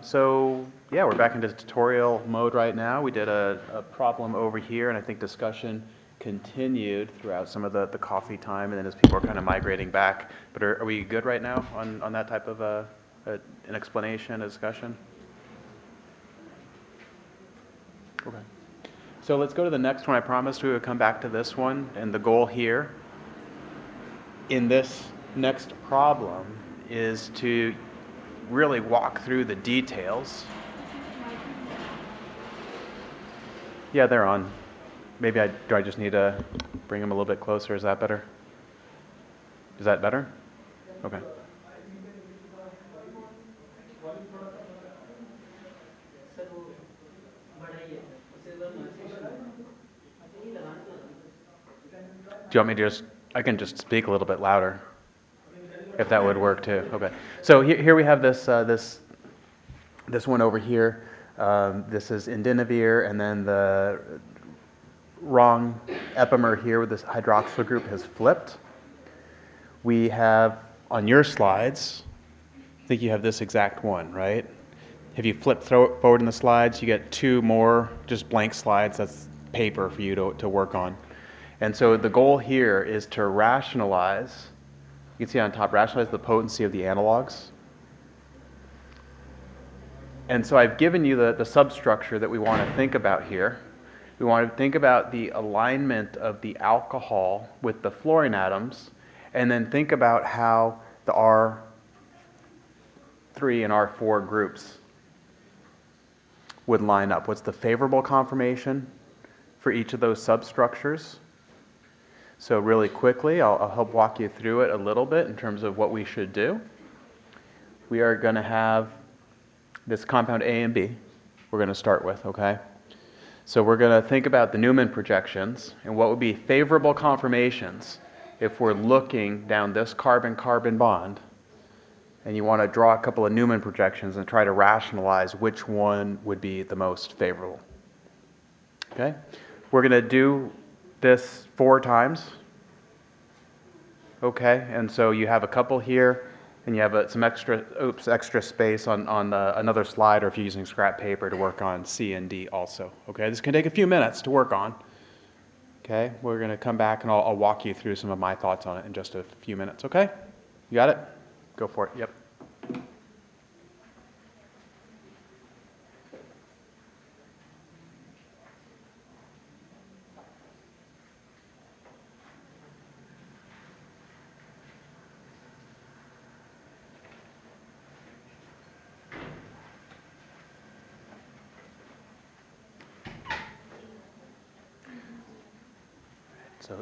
So yeah, we're back into tutorial mode right now. We did a problem over here, and I think discussion continued throughout some of the coffee time, and then as people are kind of migrating back. But are we good right now on that type of an explanation, a discussion? Okay. So let's go to the next one. I promised we would come back to this one, and the goal here in this next problem is to really walk through the details. Yeah, they're on. Maybe do I just need to bring them a little bit closer? Is that better? Is that better? Okay. Do you want me to I can just speak a little bit louder, if that would work too. Okay. So here we have this one over here. This is indinavir, and then the wrong epimer here with this hydroxyl group has flipped. We have on your slides, I think you have this exact one, right? If you flip forward in the slides, you get two more just blank slides. That's paper for you to work on. And so the goal here is to rationalize, you can see on top, rationalize the potency of the analogs. And so I've given you the substructure that we want to think about here. We want to think about the alignment of the alcohol with the fluorine atoms, and then think about how the R3 and R4 groups would line up. What's the favorable conformation for each of those substructures? So really quickly, I'll help walk you through it a little bit in terms of what we should do. We are going to have this compound A and B we're going to start with, okay? So we're going to think about the Newman projections and what would be favorable conformations if we're looking down this carbon-carbon bond and you want to draw a couple of Newman projections and try to rationalize which one would be the most favorable. Okay? We're going to do this 4 times. Okay? And so you have a couple here, and you have some extra space on another slide, or if you're using scrap paper to work on C and D also. Okay? This can take a few minutes to work on. Okay? We're going to come back, and I'll walk you through some of my thoughts on it in just a few minutes. Okay? You got it? Go for it. Yep.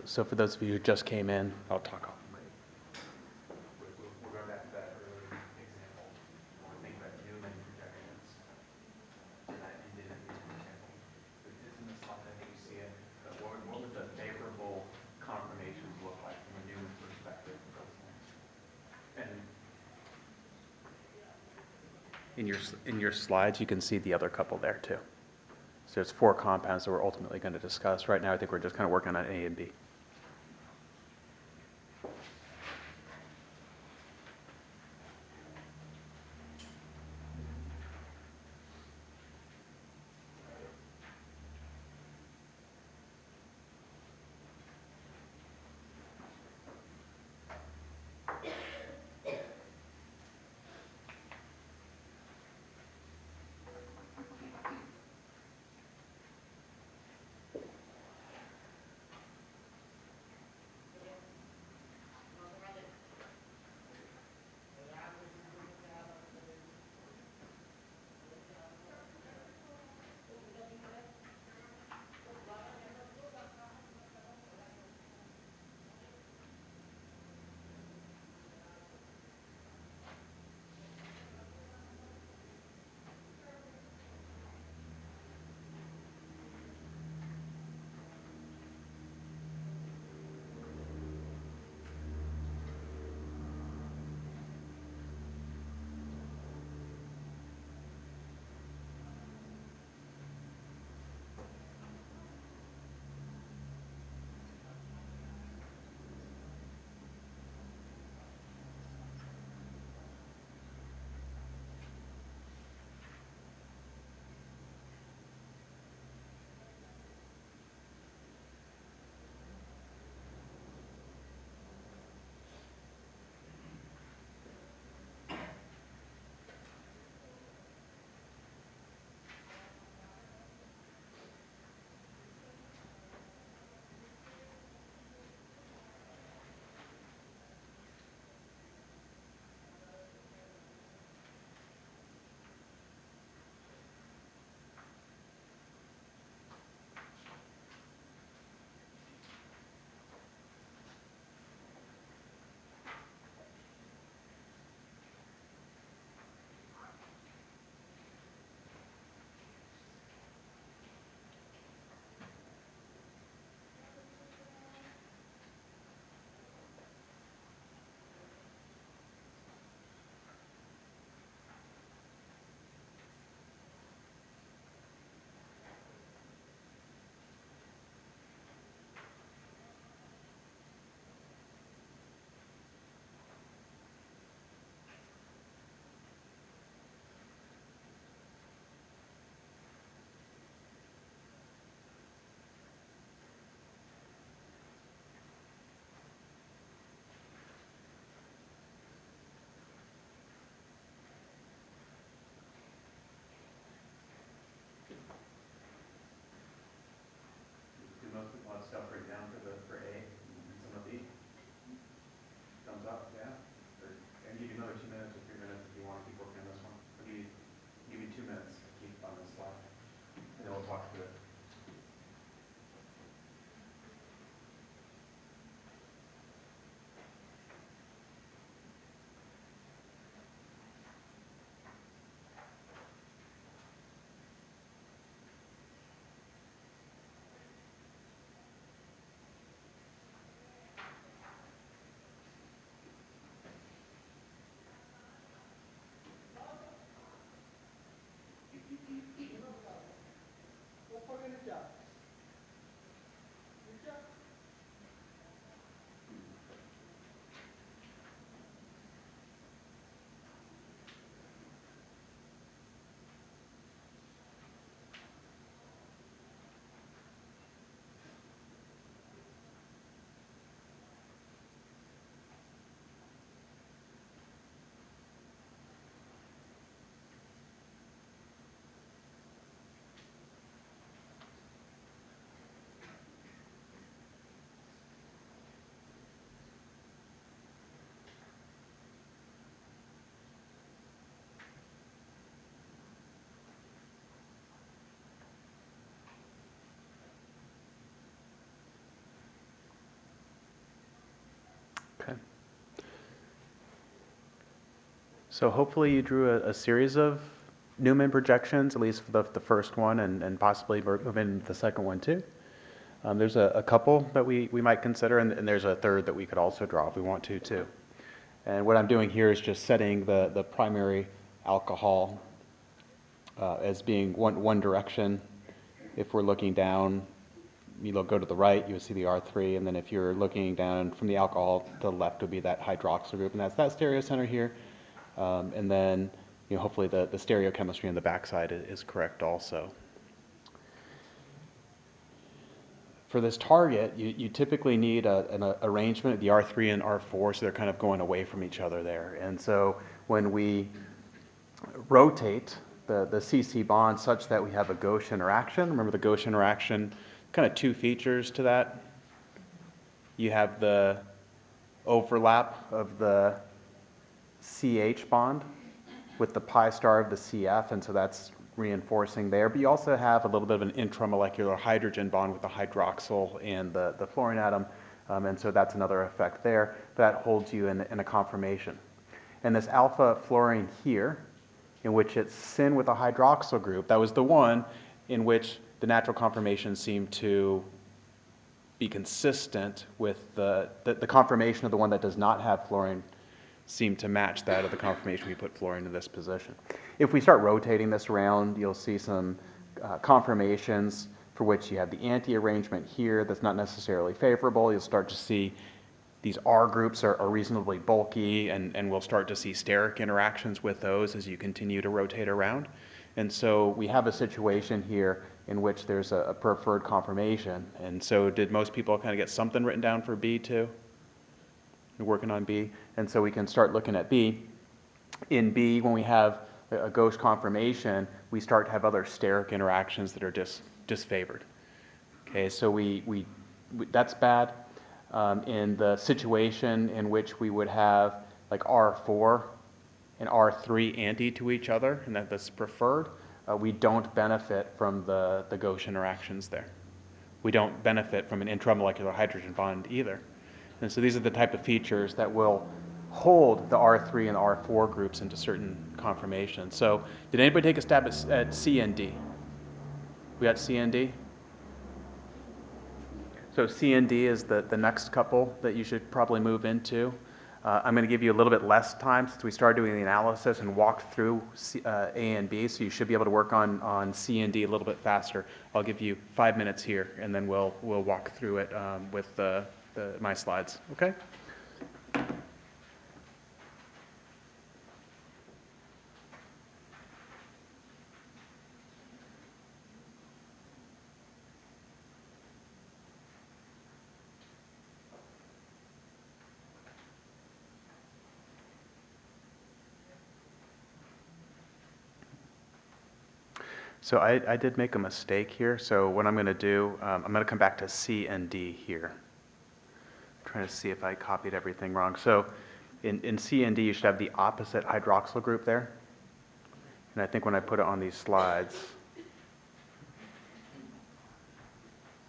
So for those of you who just came in, I'll talk off the mic. We'll go back to that early example. When we think about Newman projections, and that indinavir example. It is in the slide, I think you see it. But what would the favorable conformations look like from a Newman perspective for those things? And in your slides, you can see the other couple there too. So there's 4 compounds that we're ultimately going to discuss. Right now, I think we're just kind of working on A and B. Okay. So hopefully you drew a series of Newman projections, at least for the first one, and possibly move into the second one too. There's a couple that we might consider, and there's a third that we could also draw if we want to too. And what I'm doing here is just setting the primary alcohol as being one direction. If we're looking down, you'll go to the right, you would see the R3, and then if you're looking down from the alcohol to the left would be that hydroxyl group, and that's that stereocenter here. And then hopefully the stereochemistry on the backside is correct also. For this target, you typically need an arrangement of the R3 and R4, so they're kind of going away from each other there. And so when we rotate the CC bond such that we have a gauche interaction, remember the gauche interaction, kind of two features to that. You have the overlap of the CH bond with the pi star of the CF, and so that's reinforcing there. But you also have a little bit of an intramolecular hydrogen bond with the hydroxyl and the fluorine atom, and so that's another effect there. That holds you in a conformation. And this alpha fluorine here, in which it's syn with a hydroxyl group, that was the one in which the natural conformation seemed to be consistent with the conformation of the one that does not have fluorine seem to match that of the conformation we put fluorine in this position. If we start rotating this around, you'll see some conformations for which you have the anti-arrangement here that's not necessarily favorable. You'll start to see these R groups are reasonably bulky, and we'll start to see steric interactions with those as you continue to rotate around. And so we have a situation here in which there's a preferred conformation. And so did most people kind of get something written down for B too? We're working on B. And so we can start looking at B. In B, when we have a gauche conformation, we start to have other steric interactions that are disfavored. Okay, so that's bad. In the situation in which we would have like R4 and R3 anti to each other, and that's preferred, we don't benefit from the gauche interactions there. We don't benefit from an intramolecular hydrogen bond either. And so these are the type of features that will hold the R3 and R4 groups into certain conformations. So did anybody take a stab at C and D? We got C and D? So C and D is the next couple that you should probably move into. I'm going to give you a little bit less time since we started doing the analysis and walked through A and B, so you should be able to work on C and D a little bit faster. I'll give you 5 minutes here, and then we'll walk through it with my slides. Okay? So I did make a mistake here. So what I'm going to do, I'm going to come back to C and D here. I'm trying to see if I copied everything wrong. So in C and D, you should have the opposite hydroxyl group there. And I think when I put it on these slides,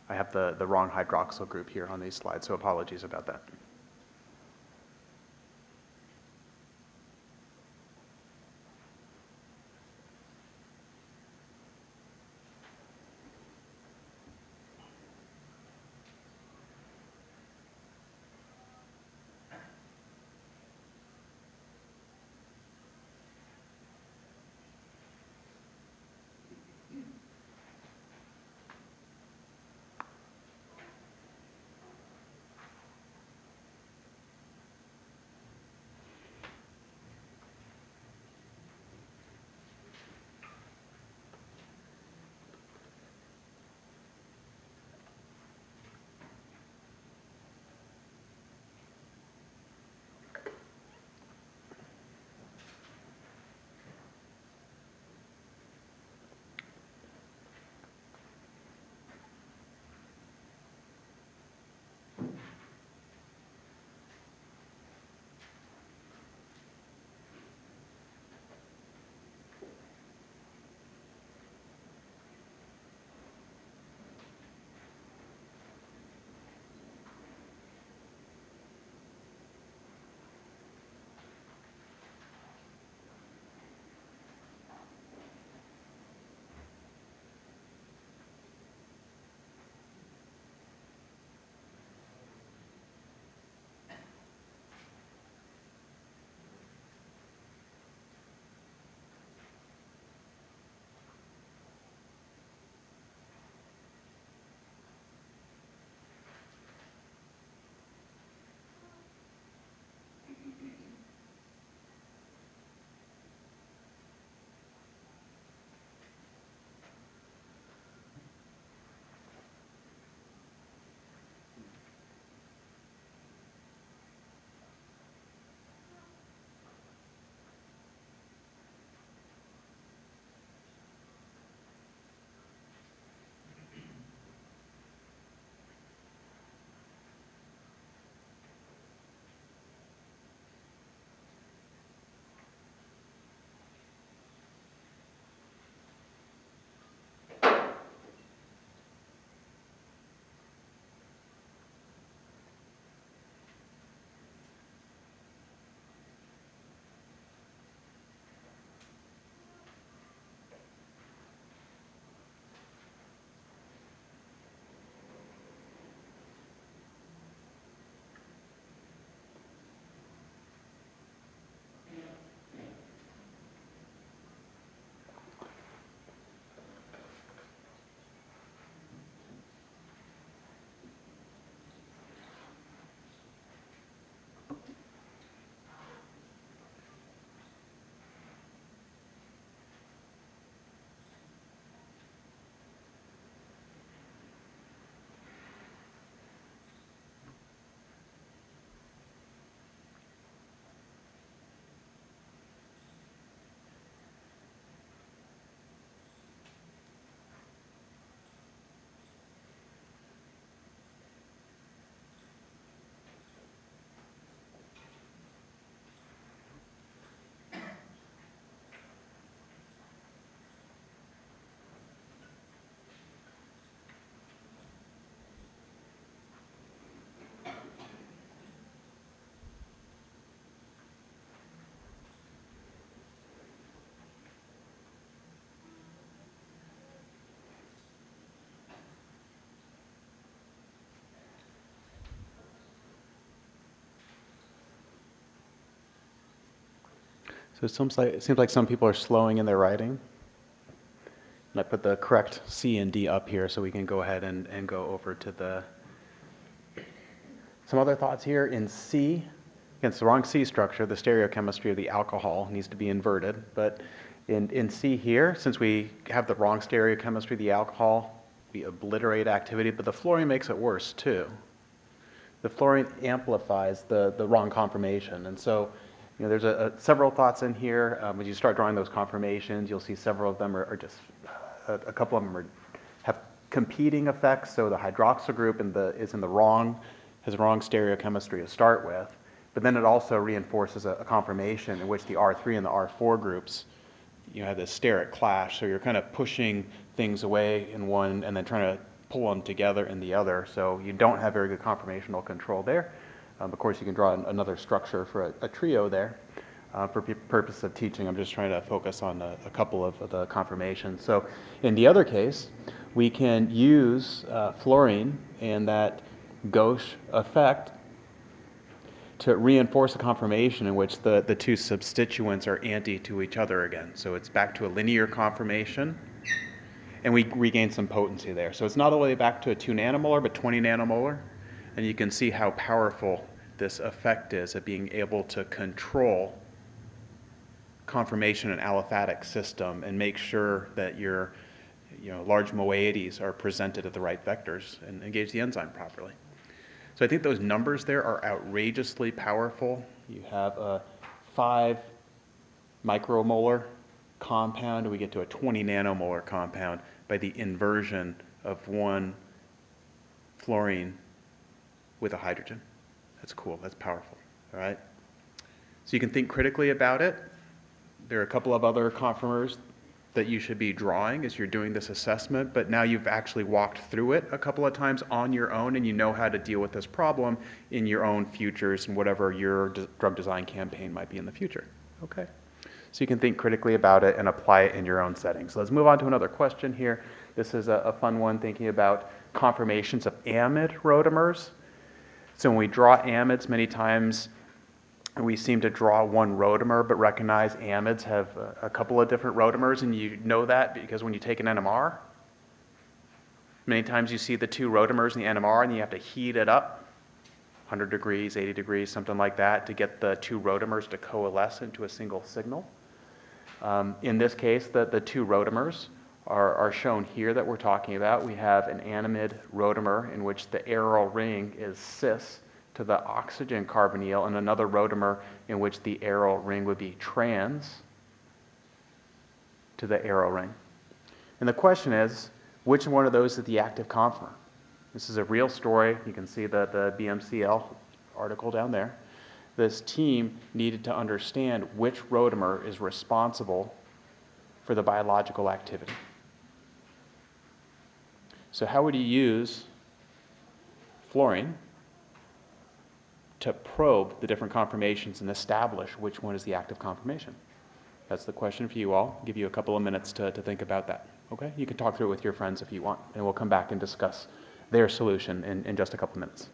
I have the wrong hydroxyl group here on these slides, so apologies about that. So it seems like some people are slowing in their writing. And I put the correct C and D up here so we can go ahead and go over to some other thoughts here. In C, against the wrong C structure, the stereochemistry of the alcohol needs to be inverted. But in C here, since we have the wrong stereochemistry of the alcohol, we obliterate activity, but the fluorine makes it worse too. The fluorine amplifies the wrong conformation. And so, there's several thoughts in here. When you start drawing those conformations, you'll see several of them are just, a couple of them have competing effects. So the hydroxyl group has the wrong stereochemistry to start with. But then it also reinforces a conformation in which the R3 and the R4 groups, have this steric clash. So you're kind of pushing things away in one and then trying to pull them together in the other. So you don't have very good conformational control there. Of course, you can draw another structure for a trio there. For purpose of teaching, I'm just trying to focus on a couple of the conformations. So in the other case, we can use fluorine and that gauche effect to reinforce a conformation in which the two substituents are anti to each other again. So it's back to a linear conformation, and we regain some potency there. So it's not only back to a 2 nanomolar, but 20 nanomolar. And you can see how powerful this effect is at being able to control conformation in an aliphatic system and make sure that your large moieties are presented at the right vectors and engage the enzyme properly. So I think those numbers there are outrageously powerful. You have a 5 micromolar compound, and we get to a 20 nanomolar compound by the inversion of one fluorine with a hydrogen. That's cool, that's powerful, all right? So you can think critically about it. There are a couple of other conformers that you should be drawing as you're doing this assessment, but now you've actually walked through it a couple of times on your own, and you know how to deal with this problem in your own futures and whatever your drug design campaign might be in the future. Okay, so you can think critically about it and apply it in your own setting. So let's move on to another question here. This is a fun one, thinking about conformations of amide rotamers. So when we draw amides, many times we seem to draw one rotamer, but recognize amides have a couple of different rotamers, and you know that because when you take an NMR, many times you see the 2 rotamers in the NMR, and you have to heat it up, 100 degrees, 80 degrees, something like that, to get the 2 rotamers to coalesce into a single signal. In this case, the 2 rotamers are shown here that we're talking about. We have an amide rotamer in which the aryl ring is cis to the oxygen carbonyl, and another rotamer in which the aryl ring would be trans to the aryl ring. And the question is, which one of those is the active conformer? This is a real story. You can see the BMCL article down there. This team needed to understand which rotamer is responsible for the biological activity. So how would you use fluorine to probe the different conformations and establish which one is the active conformation? That's the question for you all. I'll give you a couple of minutes to think about that. Okay? You can talk through it with your friends if you want, and we'll come back and discuss their solution in just a couple of minutes.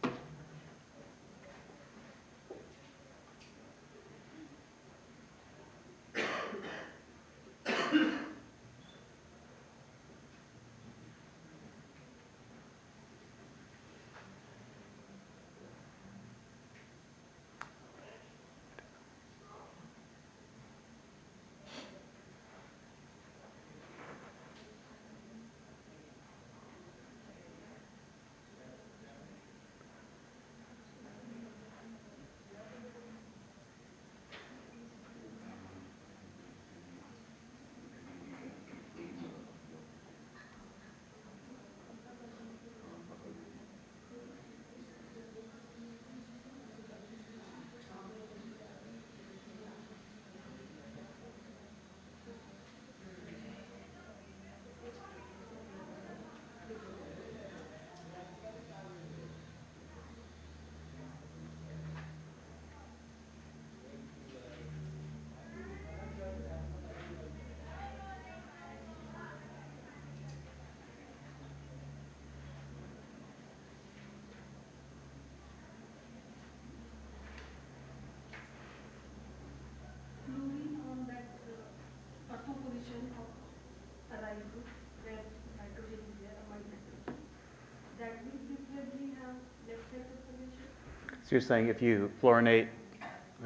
So you're saying if you fluorinate,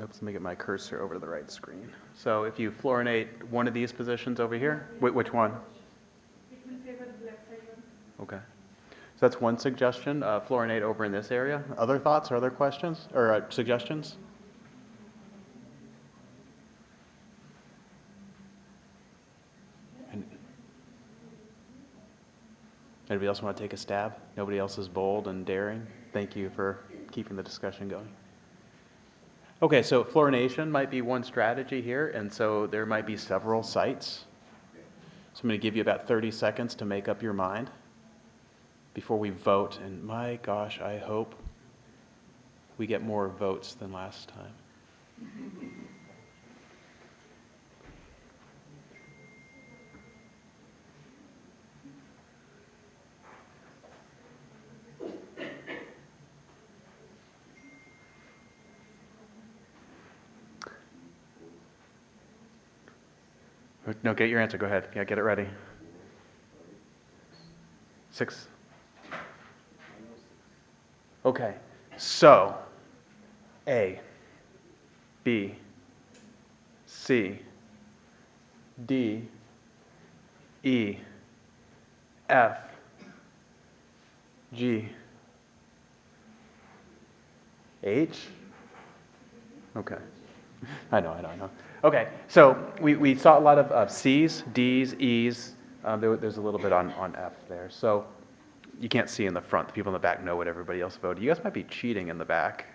oops, let me get my cursor over to the right screen. So if you fluorinate one of these positions over here, which one? It will favor the black side one. Okay. So that's one suggestion, fluorinate over in this area. Other thoughts or other questions or suggestions? And anybody else want to take a stab? Nobody else is bold and daring? Thank you for keeping the discussion going. Okay, so fluorination might be one strategy here, and so there might be several sites. So I'm going to give you about 30 seconds to make up your mind before we vote. And my gosh, I hope we get more votes than last time. No, get your answer. Go ahead. Yeah, get it ready. 6. Okay. So, A, B, C, D, E, F, G, H? Okay. I know. Okay, so we saw a lot of C's, D's, E's. There's a little bit on F there. So you can't see in the front. The people in the back know what everybody else voted. You guys might be cheating in the back,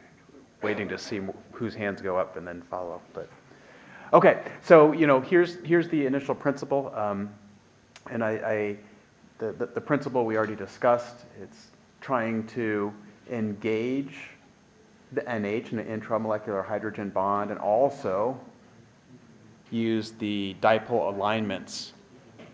waiting to see whose hands go up and then follow. But okay, so here's the initial principle, and the principle we already discussed. It's trying to engage the NH in an intramolecular hydrogen bond, and also use the dipole alignments.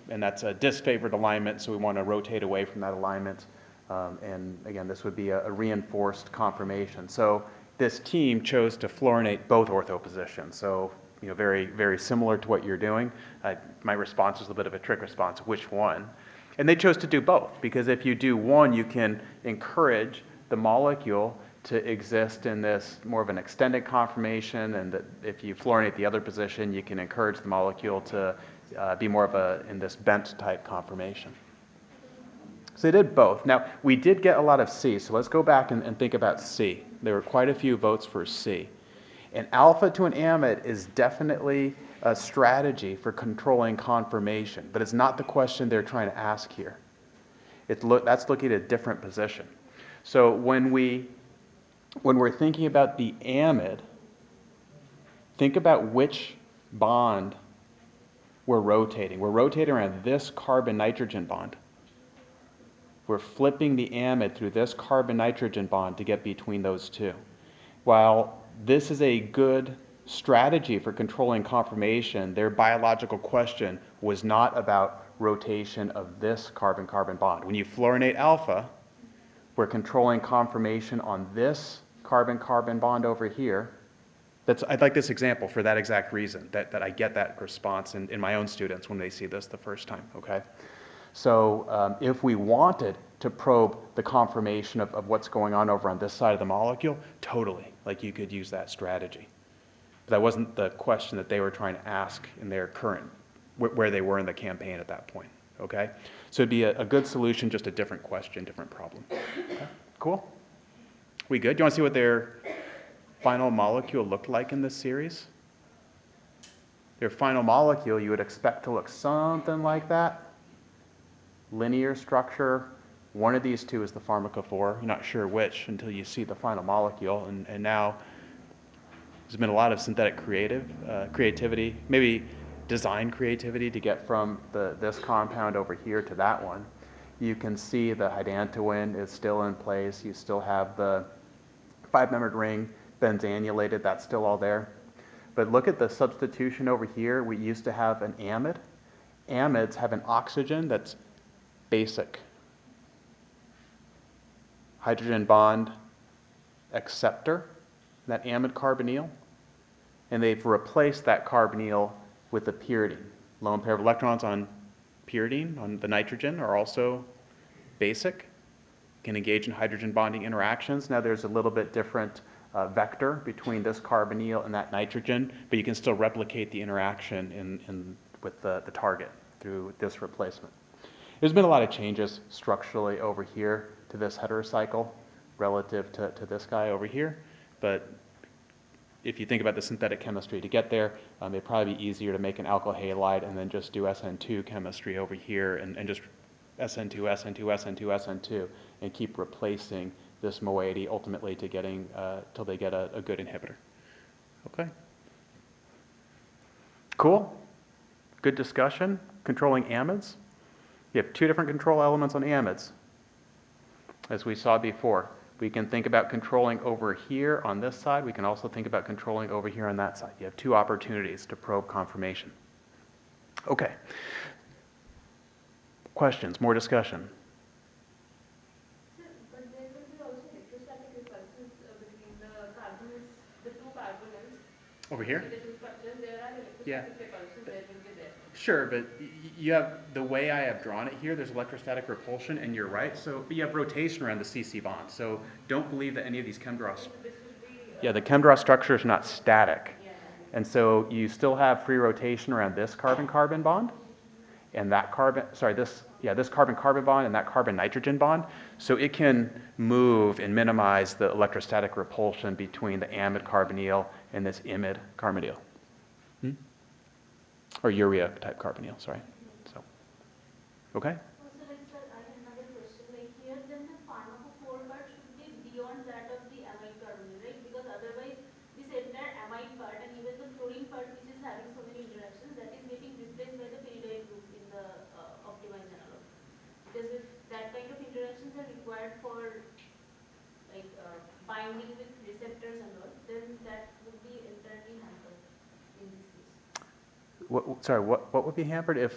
And that's a disfavored alignment, so we want to rotate away from that alignment. And again, this would be a reinforced conformation. So this team chose to fluorinate both ortho positions. So very, very similar to what you're doing. My response is a bit of a trick response. Which one? And they chose to do both, because if you do one, you can encourage the molecule to exist in this more of an extended conformation, and that if you fluorinate the other position, you can encourage the molecule to be more of in this bent type conformation. So they did both. Now, we did get a lot of C, so let's go back and think about C. There were quite a few votes for C. And alpha to an amide is definitely a strategy for controlling conformation, but it's not the question they're trying to ask here. That's looking at a different position. So when we're thinking about the amide, think about which bond we're rotating. We're rotating around this carbon-nitrogen bond. We're flipping the amide through this carbon-nitrogen bond to get between those two. While this is a good strategy for controlling conformation, their biological question was not about rotation of this carbon-carbon bond. When you fluorinate alpha, we're controlling conformation on this carbon-carbon bond over here. I'd like this example for that exact reason, that I get that response in my own students when they see this the first time, okay? So if we wanted to probe the conformation of what's going on over on this side of the molecule, totally, like you could use that strategy. But that wasn't the question that they were trying to ask in their current, where they were in the campaign at that point, okay? So it'd be a good solution, just a different question, different problem. Okay, cool? We good? Do you want to see what their final molecule looked like in this series? Their final molecule you would expect to look something like that. Linear structure. One of these two is the pharmacophore. You're not sure which until you see the final molecule. And now there's been a lot of synthetic creativity, maybe design creativity to get from this compound over here to that one. You can see the hydantoin is still in place. You still have the 5-membered ring, benzanulated, that's still all there. But look at the substitution over here. We used to have an amide. Amides have an oxygen that's basic. Hydrogen bond acceptor, that amide carbonyl. And they've replaced that carbonyl with a pyridine. Lone pair of electrons on pyridine, on the nitrogen, are also basic, can engage in hydrogen bonding interactions. Now there's a little bit different vector between this carbonyl and that nitrogen, but you can still replicate the interaction with the target through this replacement. There's been a lot of changes structurally over here to this heterocycle relative to this guy over here, but if you think about the synthetic chemistry to get there, it'd probably be easier to make an alkyl halide and then just do SN2 chemistry over here and just SN2, SN2, SN2, SN2, and keep replacing this moiety ultimately to getting till they get a good inhibitor. Okay. Cool. Good discussion. Controlling amides. You have two different control elements on amides, as we saw before. We can think about controlling over here on this side. We can also think about controlling over here on that side. You have two opportunities to probe conformation. Okay. Questions? More discussion? Sir, but there will be also electrostatic repulses between the carbonyls, the two carbonyls. Over here? See the two structures, there are electrostatic repulses, there will be there. Sure, but you have, the way I have drawn it here, there's electrostatic repulsion, and you're right. So you have rotation around the CC bond. So don't believe that any of these ChemDraw. So this will be. Yeah, the ChemDraw structure is not static. Yeah. And so you still have free rotation around this carbon-carbon bond, and that carbon, sorry, this carbon-carbon bond and that carbon-nitrogen bond. So it can move and minimize the electrostatic repulsion between the amide carbonyl and this imide carbonyl. Or urea type carbonyl, sorry. So, okay? So like sir, I have another question. Like here then the pharmacophore part should be beyond that of the amide carbonyl, right? Because otherwise this entire amide part and even the fluorine part which is having so many interactions, that is getting replaced by the pyridine group in the optimized analog. Because if that kind of interactions are required for like binding with receptors and all, then that would be entirely hampered in this case. What would be hampered if?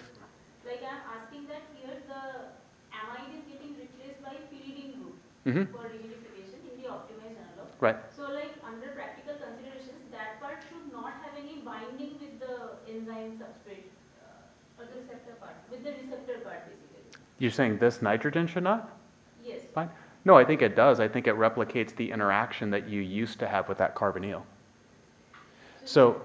Like I'm asking that here the amide is getting replaced by pyridine group for rigidification in the optimized analog. Right. So like under practical considerations, that part should not have any binding with the enzyme substrate or the receptor part, with the receptor part basically. You're saying this nitrogen should not? Yes. Fine. No, I think it does. I think it replicates the interaction that you used to have with that carbonyl. So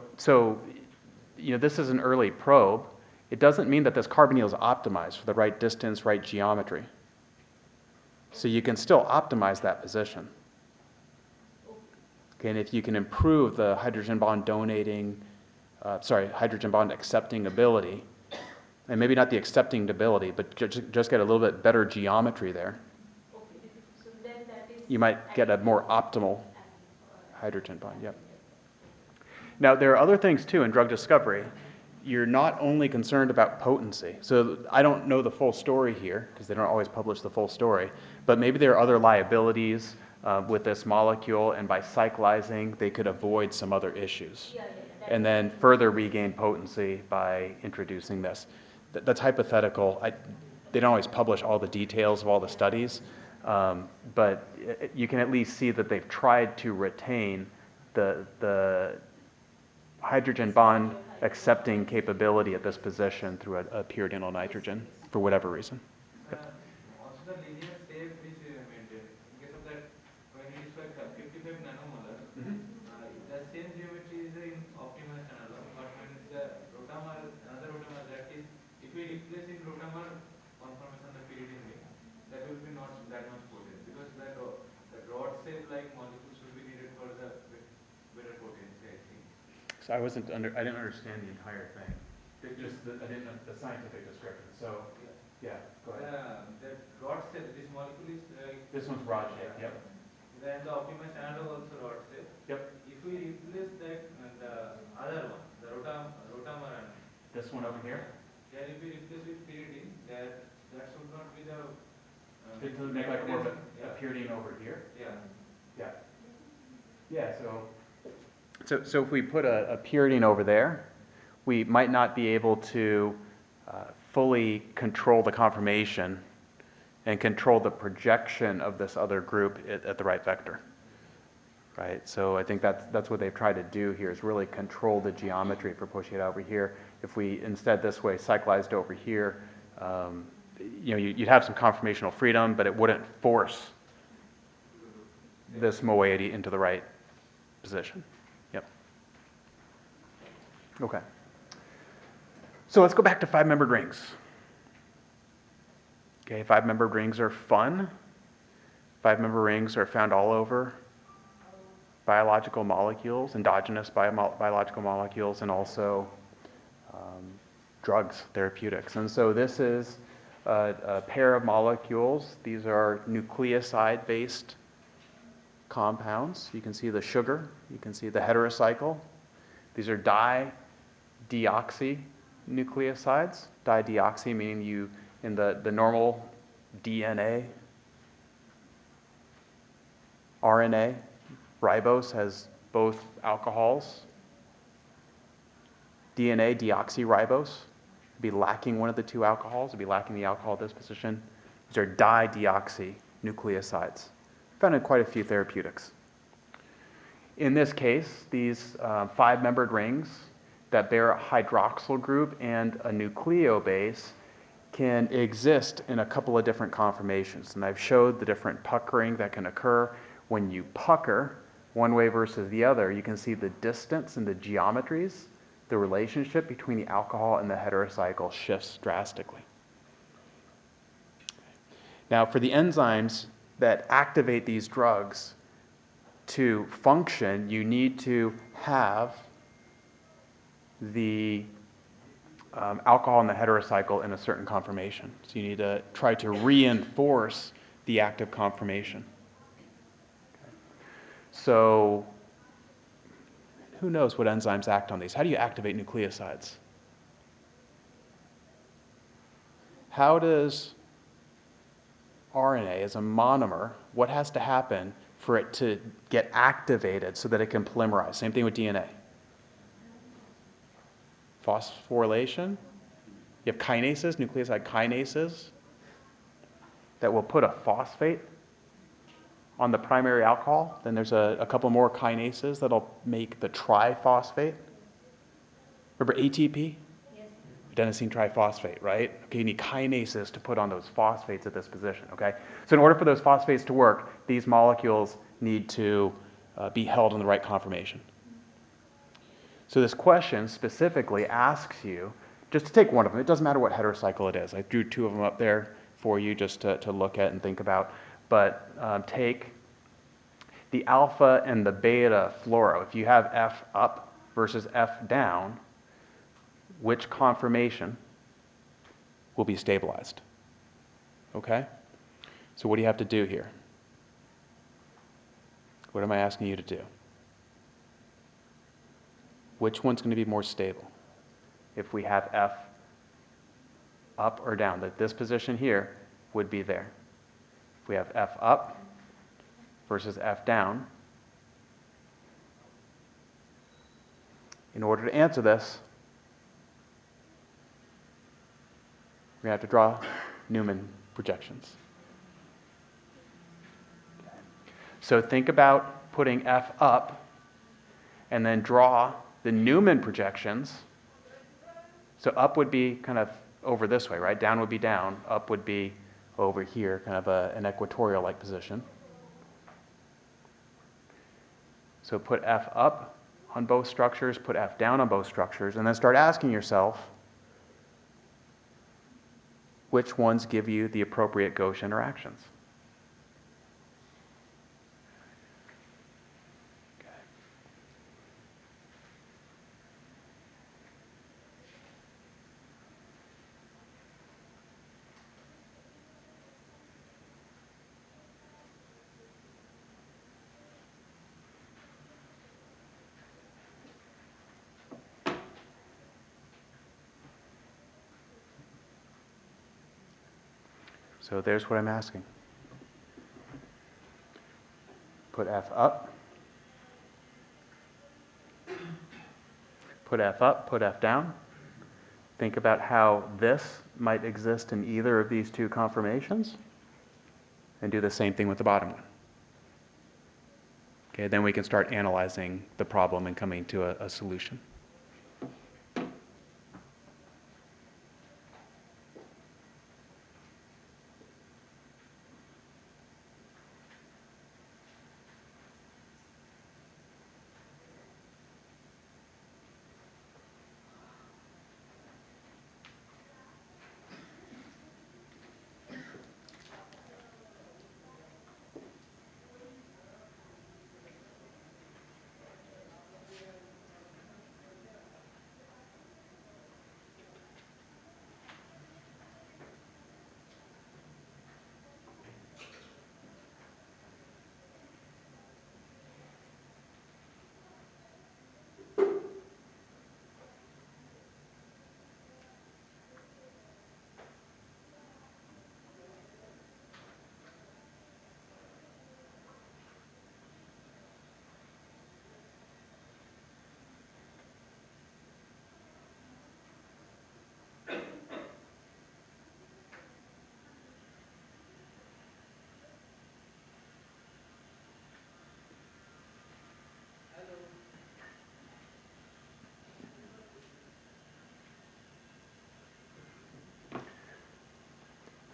you know, this is an early probe. It doesn't mean that this carbonyl is optimized for the right distance, right geometry. So you can still optimize that position. Okay, and if you can improve the hydrogen bond hydrogen bond accepting ability, and maybe not the accepting ability, but just get a little bit better geometry there, Okay. So then that is you might get a more optimal hydrogen bond. Yep. Now, there are other things too in drug discovery. You're not only concerned about potency. So I don't know the full story here because they don't always publish the full story, but maybe there are other liabilities with this molecule, and by cyclizing, they could avoid some other issues. And then further regain potency by introducing this. That's hypothetical. They don't always publish all the details of all the studies, but you can at least see that they've tried to retain the hydrogen bond accepting capability at this position through a pyridynyl nitrogen for whatever reason. Also the linear shape which we maintain. In case of that, when it is for 55 nanomolar, the same geometry is in optimized analog, but when it's the rotamer, another rotamer, that is, if we replace in rotamer conformation the pyridine ring, that will be not that much potent, because that the rod shape like molecule should be needed for the better potency, I think. So I didn't understand the entire thing. I didn't know the scientific description. So, yeah, go ahead. That rod shape, this molecule is This one's rod shape. Yep. Then the optimized analog also rod shape. Yep. If we replace that the other one, the rotamer and This one over here. then if we replace with pyridine, that should not be the To make like more of a pyridine over here. Yeah. Yeah. Yeah. So if we put a pyridine over there, we might not be able to fully control the conformation and control the projection of this other group at the right vector. Right? So I think that's what they've tried to do here, is really control the geometry for pushing it over here. If we instead this way cyclized over here, you know, you'd have some conformational freedom, but it wouldn't force this moiety into the right position. Yep. Okay. So let's go back to 5-membered rings. Okay, 5-membered rings are fun. 5-membered rings are found all over biological molecules, endogenous biological molecules, and also drugs, therapeutics. And so this is a pair of molecules. These are nucleoside-based compounds. You can see the sugar. You can see the heterocycle. These are dideoxynucleosides. Dideoxy meaning you, in the normal DNA, RNA, ribose has both alcohols. DNA, deoxyribose, would be lacking one of the two alcohols, would be lacking the alcohol at this position. These are dideoxynucleosides, found in quite a few therapeutics. In this case, these 5-membered rings that bear a hydroxyl group and a nucleobase can exist in a couple of different conformations. And I've showed the different puckering that can occur. When you pucker one way versus the other, you can see the distance and the geometries. The relationship between the alcohol and the heterocycle shifts drastically. Now, for the enzymes that activate these drugs to function, you need to have the alcohol and the heterocycle in a certain conformation. So you need to try to reinforce the active conformation. So who knows what enzymes act on these? How do you activate nucleosides? How does RNA as a monomer, what has to happen for it to get activated so that it can polymerize? Same thing with DNA. Phosphorylation. You have kinases, nucleoside kinases, that will put a phosphate on the primary alcohol. Then there's a couple more kinases that'll make the triphosphate. Remember ATP? Yes. Adenosine triphosphate, right? Okay, you need kinases to put on those phosphates at this position, okay? So in order for those phosphates to work, these molecules need to be held in the right conformation. So this question specifically asks you, just to take one of them, it doesn't matter what heterocycle it is. I drew 2 of them up there for you just to look at and think about. But take the alpha and the beta fluoro. If you have F up versus F down, which conformation will be stabilized? Okay? So what do you have to do here? What am I asking you to do? Which one's going to be more stable? If we have F up or down, that this position here would be there. If we have F up versus F down, in order to answer this, we're going to have to draw Newman projections. So think about putting F up and then draw the Newman projections. So up would be kind of over this way, right? Down would be down. Up would be over here, kind of an equatorial-like position. So put F up on both structures, put F down on both structures, and then start asking yourself, which ones give you the appropriate gauche interactions? So there's what I'm asking. Put F up. Put F up, put F down. Think about how this might exist in either of these 2 conformations. And do the same thing with the bottom one. Okay, then we can start analyzing the problem and coming to a solution.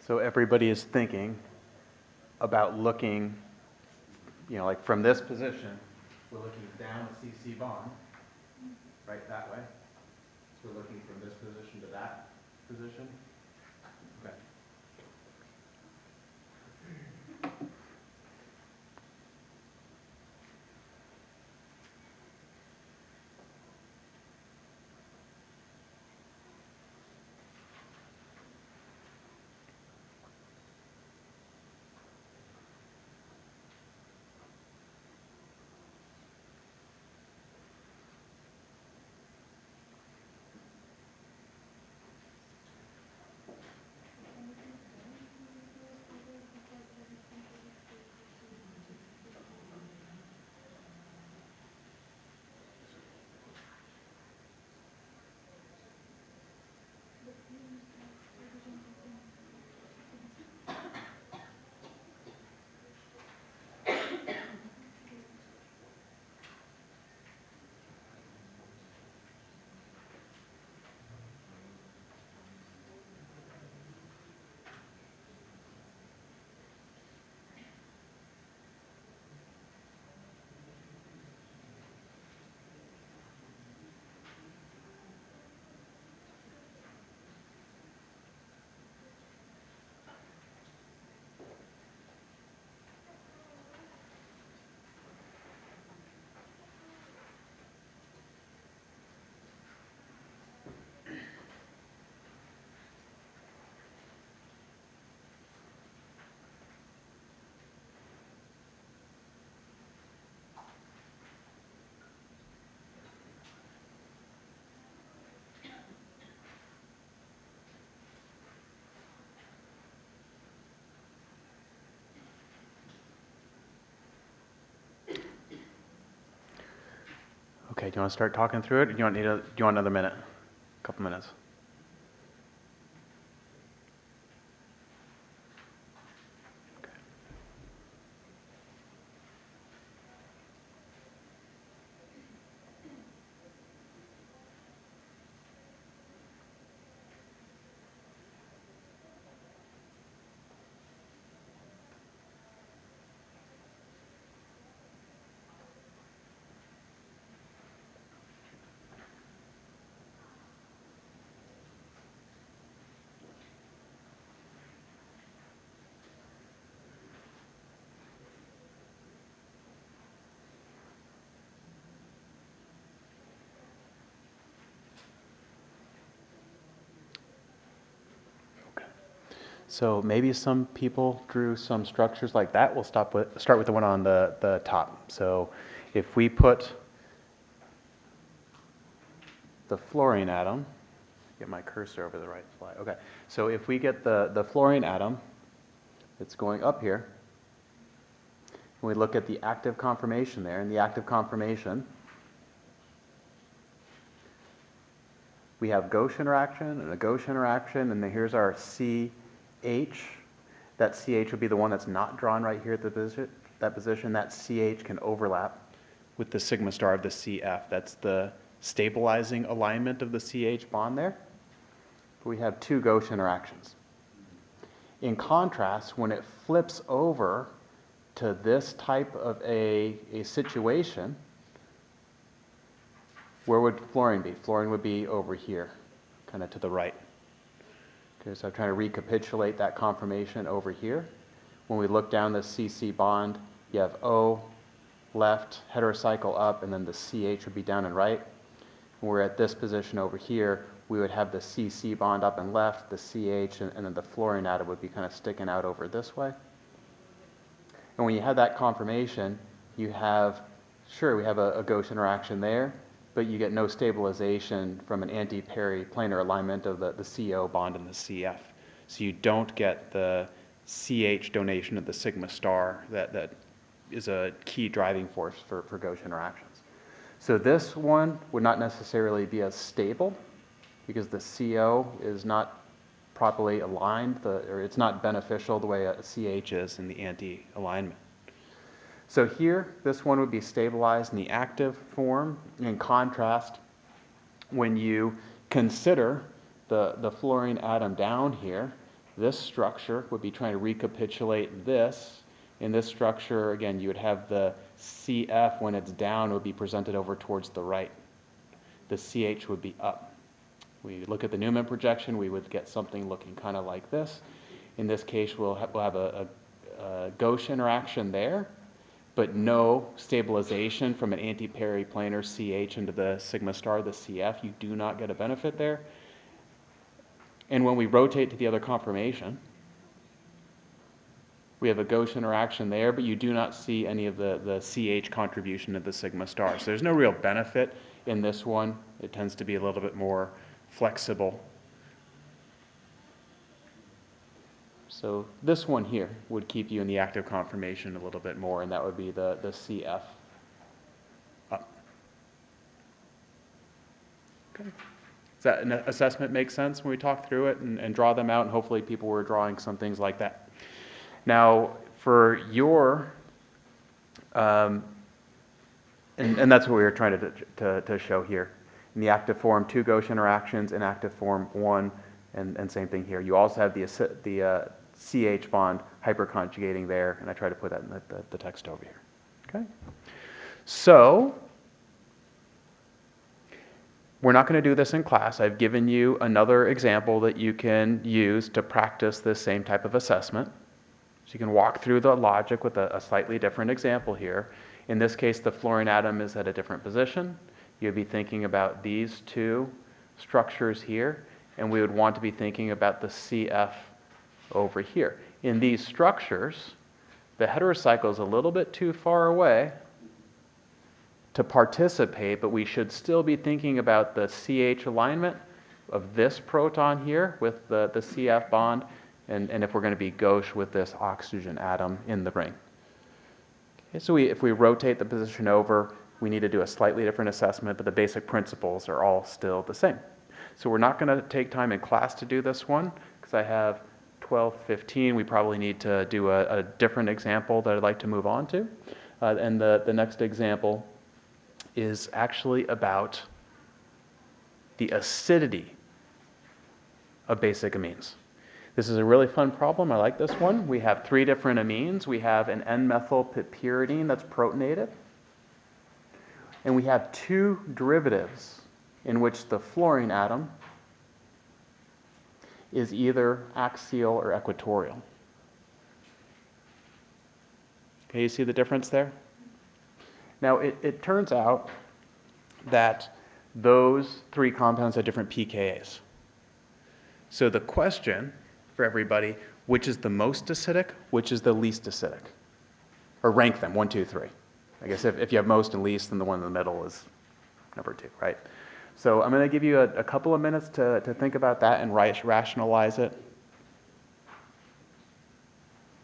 So everybody is thinking about looking, like from this position, we're looking down a CC bond, right that way. So we're looking from this position to that position. Okay. Okay, do you want to start talking through it? Or do you want another minute? A couple minutes. So maybe some people drew some structures like that. We'll start with the one on the top. So if we put the fluorine atom, get my cursor over the right slide. Okay, so if we get the fluorine atom, it's going up here, and we look at the active conformation there, in the active conformation, we have gauche interaction and a gauche interaction, and then here's our CH. That CH would be the one that's not drawn right here at that position. That CH can overlap with the sigma star of the CF. That's the stabilizing alignment of the CH bond there. We have two gauche interactions. In contrast, when it flips over to this type of a situation, where would fluorine be? Fluorine would be over here, kind of to the right. Okay, so I'm trying to recapitulate that conformation over here. When we look down the CC bond, you have O left, heterocycle up, and then the CH would be down and right. When we're at this position over here, we would have the CC bond up and left, the CH, and then the fluorine atom would be kind of sticking out over this way. And when you have that conformation, you have, sure, we have a gauche interaction there, but you get no stabilization from an anti-periplanar alignment of the CO bond and the CF. So you don't get the CH donation of the sigma star that is a key driving force for gauche interactions. So this one would not necessarily be as stable because the CO is not properly aligned, or it's not beneficial the way a CH is in the anti-alignment. So here, this one would be stabilized in the active form. In contrast, when you consider the fluorine atom down here, This structure would be trying to recapitulate this. In this structure, again, you would have the CF, when it's down, it would be presented over towards the right. The CH would be up. We look at the Newman projection, we would get something looking kind of like this. In this case, we'll have a gauche interaction there, but no stabilization from an antiperiplanar CH into the sigma star, the CF. You do not get a benefit there. And when we rotate to the other conformation, we have a gauche interaction there, but you do not see any of the CH contribution of the sigma star. So there's no real benefit in this one. It tends to be a little bit more flexible. So this one here would keep you in the active conformation a little bit more, and that would be the CF up. Okay. Does that an assessment make sense when we talk through it and draw them out? And hopefully people were drawing some things like that. Now, for your, and that's what we were trying to show here. In the active form, 2 gauche interactions. In active form, 1, and same thing here. You also have the CH bond hyperconjugating there, and I try to put that in the text over here. Okay? So, we're not going to do this in class. I've given you another example that you can use to practice this same type of assessment. So you can walk through the logic with a slightly different example here. In this case, the fluorine atom is at a different position. You'd be thinking about these 2 structures here, and we would want to be thinking about the CF over here. In these structures, the heterocycle is a little bit too far away to participate, but we should still be thinking about the CH alignment of this proton here with the CF bond, and if we're going to be gauche with this oxygen atom in the ring. Okay, so if we rotate the position over, we need to do a slightly different assessment, but the basic principles are all still the same. So we're not going to take time in class to do this one, because I have 12:15. We probably need to do a different example that I'd like to move on to. And the next example is actually about the acidity of basic amines. This is a really fun problem. I like this one. We have 3 different amines. We have an N-methylpyridine that's protonated. And we have 2 derivatives in which the fluorine atom is either axial or equatorial. Okay, you see the difference there? Now, it turns out that those 3 compounds have different pKa's. So the question for everybody, which is the most acidic, which is the least acidic? Or rank them, 1, 2, 3. I guess if you have most and least, then the one in the middle is number 2, right? So I'm going to give you a couple of minutes to think about that and rationalize it.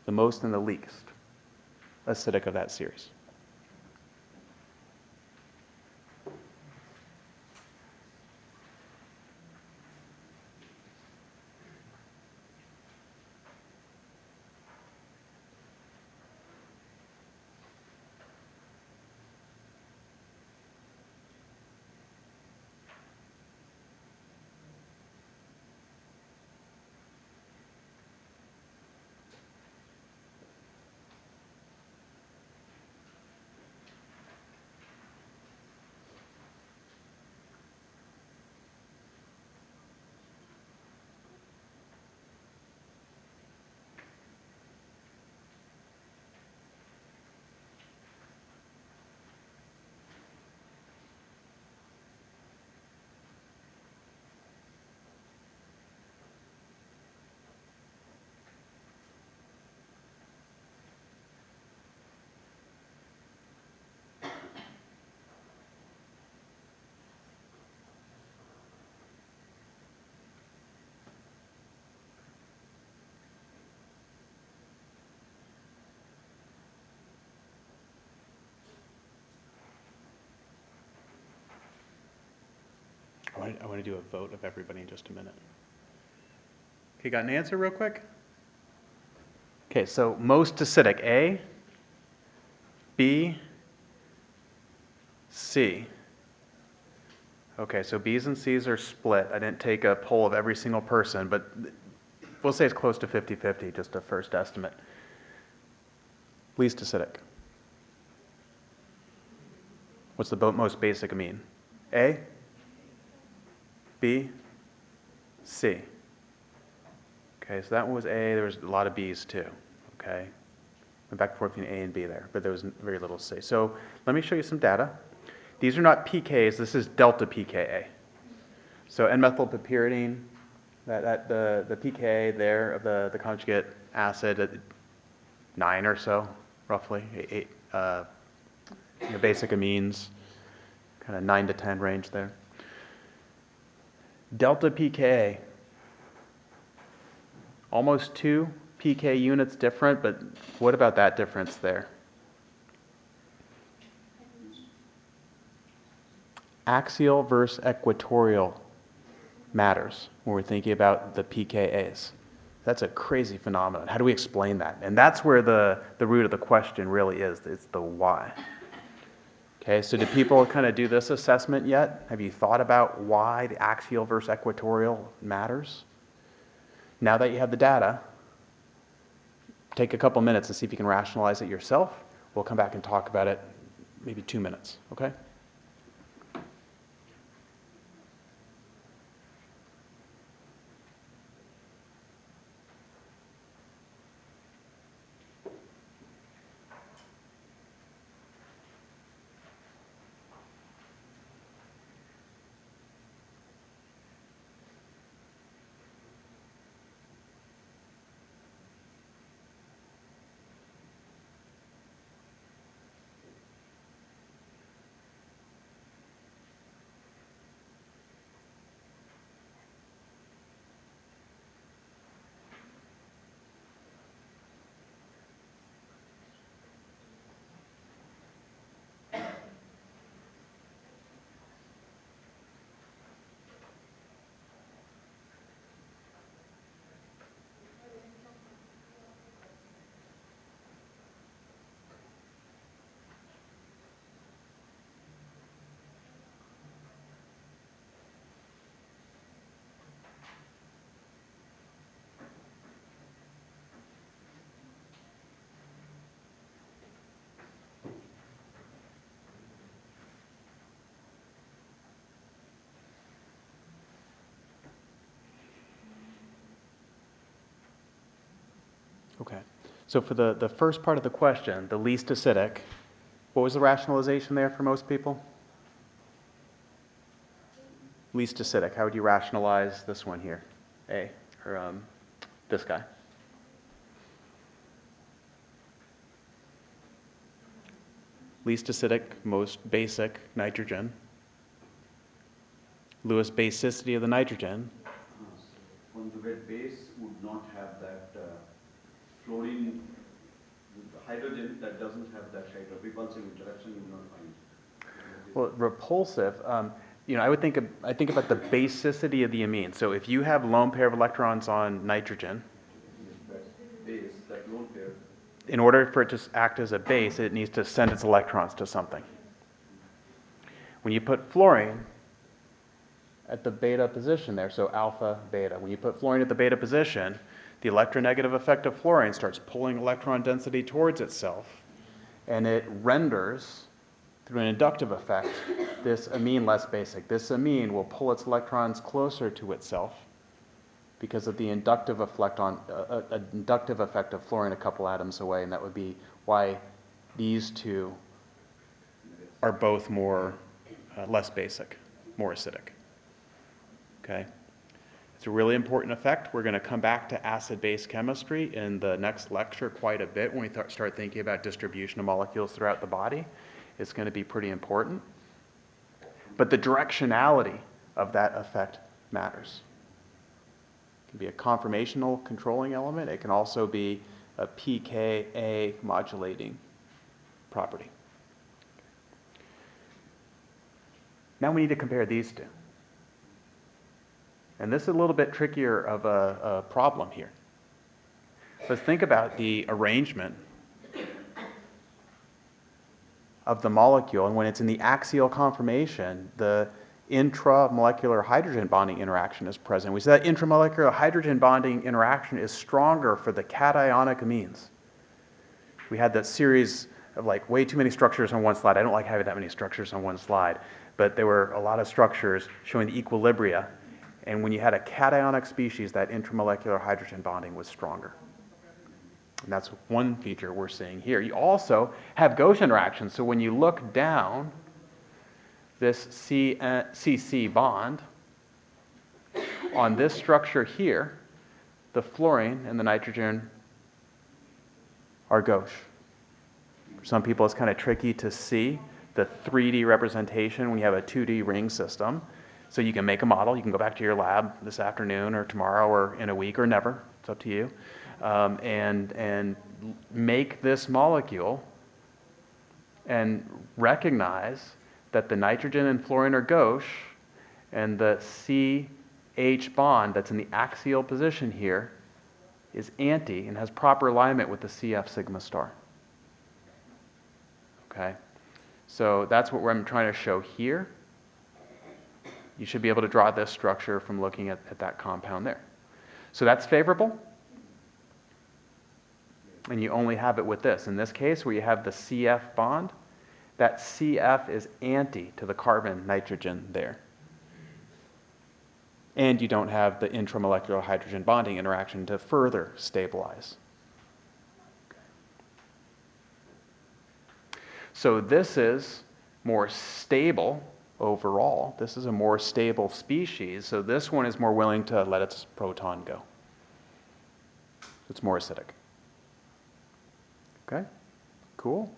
The most and the least acidic of that series. I want to do a vote of everybody in just a minute. Okay, got an answer real quick? Okay, so most acidic, A, B, C. Okay, so B's and C's are split. I didn't take a poll of every single person, but we'll say it's close to 50-50, just a first estimate. Least acidic. What's the most basic amine? A, B, C. Okay, so that one was A. There was a lot of B's too. Okay, went back and forth between A and B there, but there was very little C. So let me show you some data. These are not pKs. This is delta pKa. So N-methylpyridine, the pKa there of the conjugate acid at 9 or so, roughly, 8 basic amines, kind of 9 to 10 range there. Delta pKa, almost 2 pK units different, but what about that difference there? Axial versus equatorial matters when we're thinking about the pKa's. That's a crazy phenomenon. How do we explain that? And that's where the root of the question really is. It's the why. Okay, so do people kind of do this assessment yet? Have you thought about why the axial versus equatorial matters? Now that you have the data, take a couple minutes and see if you can rationalize it yourself. We'll come back and talk about it maybe 2 minutes, okay? Okay, so for the first part of the question, the least acidic, what was the rationalization there for most people? Least acidic, how would you rationalize this one here? A, or this guy? Least acidic, most basic nitrogen. Lewis basicity of the nitrogen. Conjugate base would not have that fluorine, the hydrogen that doesn't have that kind of repulsive interaction you will not find. Well, repulsive, I would think about the basicity of the amine. So if you have lone pair of electrons on nitrogen, That base, that lone pair. in order for it to act as a base, it needs to send its electrons to something. When you put fluorine at the beta position there, so alpha, beta, when you put fluorine at the beta position, the electronegative effect of fluorine starts pulling electron density towards itself, and it renders, through an inductive effect, this amine less basic. This amine will pull its electrons closer to itself because of the inductive effect of fluorine a couple atoms away, and that would be why these two are both more less basic, more acidic. Okay, it's a really important effect. We're going to come back to acid-base chemistry in the next lecture quite a bit when we start thinking about distribution of molecules throughout the body. It's going to be pretty important. But the directionality of that effect matters. It can be a conformational controlling element. It can also be a pKa modulating property. Now we need to compare these two. And this is a little bit trickier of a problem here. Let's think about the arrangement of the molecule, and when it's in the axial conformation, intramolecular hydrogen bonding interaction is present. We say that intramolecular hydrogen bonding interaction is stronger for the cationic amines. We had that series of like way too many structures on one slide. I don't like having that many structures on one slide, but there were a lot of structures showing the equilibria. And when you had a cationic species, that intramolecular hydrogen bonding was stronger. And that's one feature we're seeing here. You also have gauche interactions. So when you look down, this CC bond on this structure here, the fluorine and the nitrogen are gauche. For some people, it's kind of tricky to see the 3D representation when you have a 2D ring system. So you can make a model. You can go back to your lab this afternoon or tomorrow or in a week or never. It's up to you. And make this molecule and recognize that the nitrogen and fluorine are gauche and the CH bond that's in the axial position here is anti and has proper alignment with the CF sigma star. Okay? So that's what I'm trying to show here. You should be able to draw this structure from looking at that compound there. So that's favorable. And you only have it with this. In this case, where you have the CF bond, that CF is anti to the carbon nitrogen there. And you don't have the intramolecular hydrogen bonding interaction to further stabilize. So this is more stable overall. This is a more stable species. So this one is more willing to let its proton go. It's more acidic. Okay? Cool.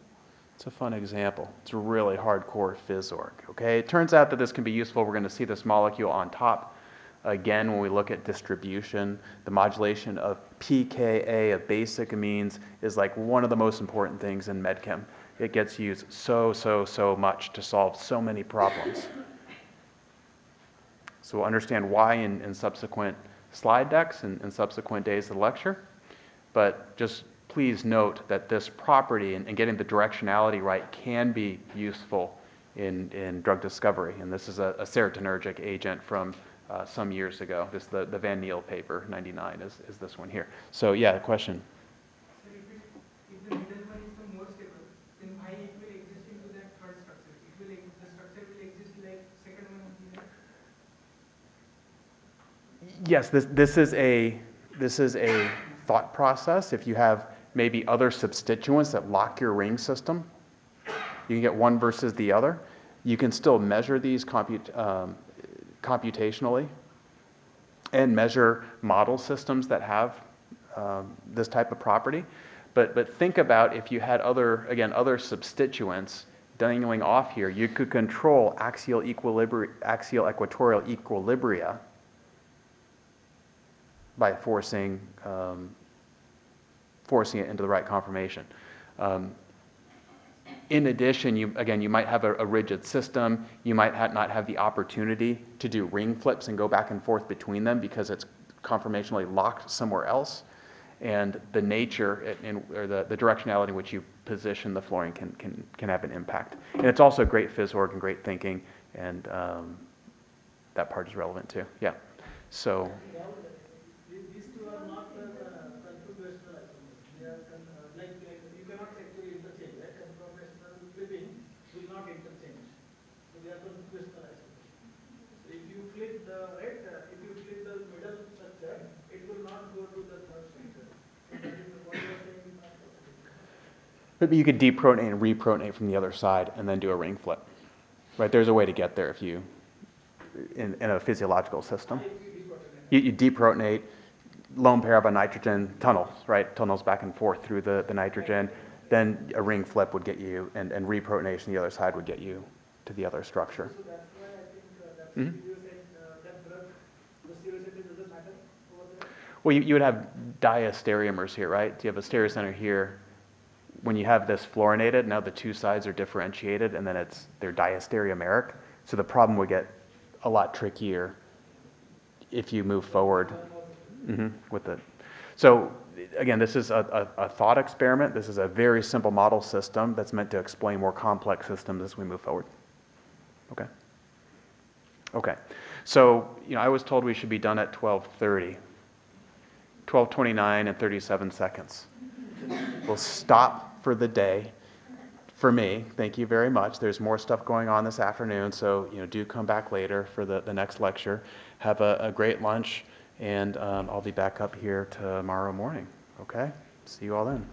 It's a fun example. It's a really hardcore phys org. Okay? It turns out that this can be useful. We're going to see this molecule on top again when we look at distribution. The modulation of pKa of basic amines is like one of the most important things in medchem. It gets used so much to solve so many problems. So we'll understand why in subsequent slide decks and subsequent days of the lecture. But just please note that this property and getting the directionality right can be useful in drug discovery. And this is a serotonergic agent from some years ago. This the Van Niel paper, 99, is this one here. So yeah, the question. So if the middle one is the more stable, then why it will exist into that third structure? The structure will exist like second one only, right? Yes, this is a thought process. If you have maybe other substituents that lock your ring system, you can get one versus the other. You can still measure these computationally and measure model systems that have this type of property. But think about if you had other substituents dangling off here, you could control axial equatorial equilibria by forcing it into the right conformation. In addition, you might have a rigid system. You might not have the opportunity to do ring flips and go back and forth between them because it's conformationally locked somewhere else. And the nature or the directionality in which you position the fluorine can have an impact. And it's also great phys org and great thinking, and that part is relevant too. Yeah. So. These two are not conformational isomers. They are like you cannot actually interchange, right? Conformational flipping will not interchange. So they are conformational isomers. So if you flip the middle structure, it will not go to the third structure. So that is what you are saying is not possible. But you could deprotonate and reprotonate from the other side and then do a ring flip. Right? There's a way to get there if you, in a physiological system. You deprotonate, lone pair of a nitrogen tunnels, right? Tunnels back and forth through the nitrogen. Then a ring flip would get you, and reprotonation the other side would get you to the other structure. So that's why I think you said that drug, the sericity doesn't matter over there. Well, you would have diastereomers here, right? You have a stereocenter here. When you have this fluorinated, now the two sides are differentiated, and then they're diastereomeric. So the problem would get a lot trickier if you move forward with it. So again, this is a thought experiment. This is a very simple model system that's meant to explain more complex systems as we move forward. Okay. Okay. So, I was told we should be done at 12:30. 12:29 and 37 seconds. We'll stop for the day. For me, thank you very much. There's more stuff going on this afternoon, so do come back later for the next lecture. Have a great lunch, and I'll be back up here tomorrow morning. Okay? See you all then.